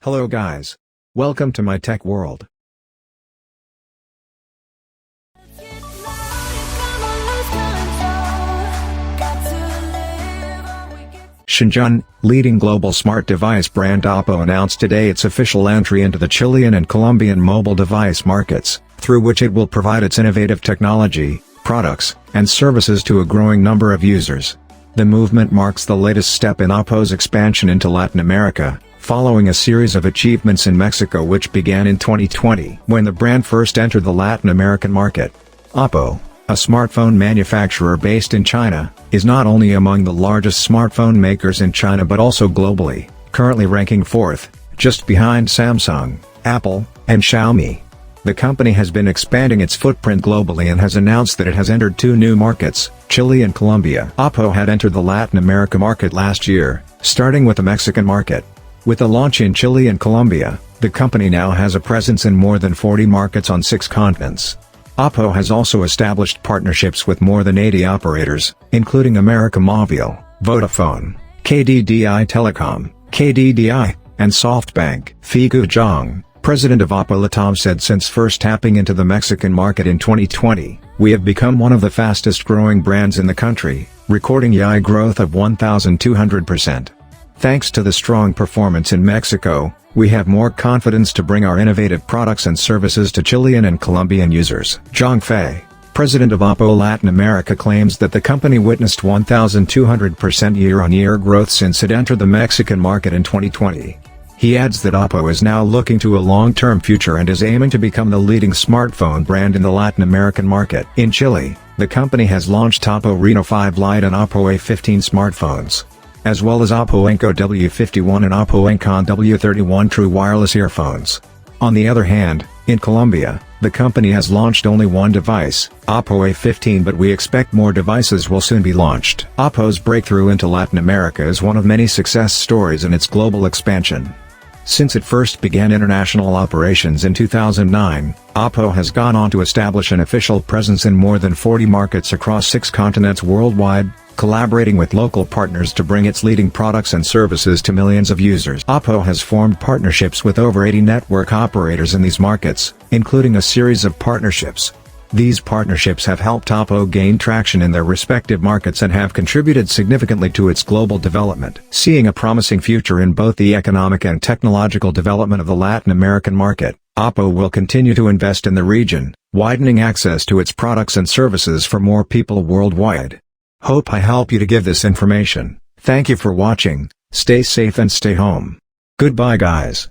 Hello guys. Welcome to my tech world. Shenzhen, leading global smart device brand Oppo announced today its official entry into the Chilean and Colombian mobile device markets, through which it will provide its innovative technology, products, and services to a growing number of users. The movement marks the latest step in Oppo's expansion into Latin America, following a series of achievements in Mexico which began in 2020 when the brand first entered the Latin American market. Oppo, a smartphone manufacturer based in China, is not only among the largest smartphone makers in China but also globally, currently ranking fourth, just behind Samsung, Apple, and Xiaomi. The company has been expanding its footprint globally and has announced that it has entered two new markets, Chile and Colombia. Oppo had entered the Latin America market last year, starting with the Mexican market. With the launch in Chile and Colombia, the company now has a presence in more than 40 markets on 6 continents. Oppo has also established partnerships with more than 80 operators, including América Móvil, Vodafone, KDDI Telecom, KDDI, and SoftBank. Figu Zhang, president of Oppo Latam, said since first tapping into the Mexican market in 2020, we have become one of the fastest growing brands in the country, recording year growth of 1,200%. Thanks to the strong performance in Mexico, we have more confidence to bring our innovative products and services to Chilean and Colombian users. Zhang Fei, president of Oppo Latin America, claims that the company witnessed 1,200% year-on-year growth since it entered the Mexican market in 2020. He adds that Oppo is now looking to a long-term future and is aiming to become the leading smartphone brand in the Latin American market. In Chile, the company has launched Oppo Reno 5 Lite and Oppo A15 smartphones, as well as Oppo Enco W51 and Oppo Encon W31 true wireless earphones. On the other hand, in Colombia, the company has launched only one device, Oppo A15, but we expect more devices will soon be launched. Oppo's breakthrough into Latin America is one of many success stories in its global expansion. Since it first began international operations in 2009, Oppo has gone on to establish an official presence in more than 40 markets across 6 continents worldwide, collaborating with local partners to bring its leading products and services to millions of users. Oppo has formed partnerships with over 80 network operators in these markets, including a series of partnerships. These partnerships have helped Oppo gain traction in their respective markets and have contributed significantly to its global development. Seeing a promising future in both the economic and technological development of the Latin American market, Oppo will continue to invest in the region, widening access to its products and services for more people worldwide. Hope I help you to give this information. Thank you for watching, stay safe and stay home. Goodbye guys.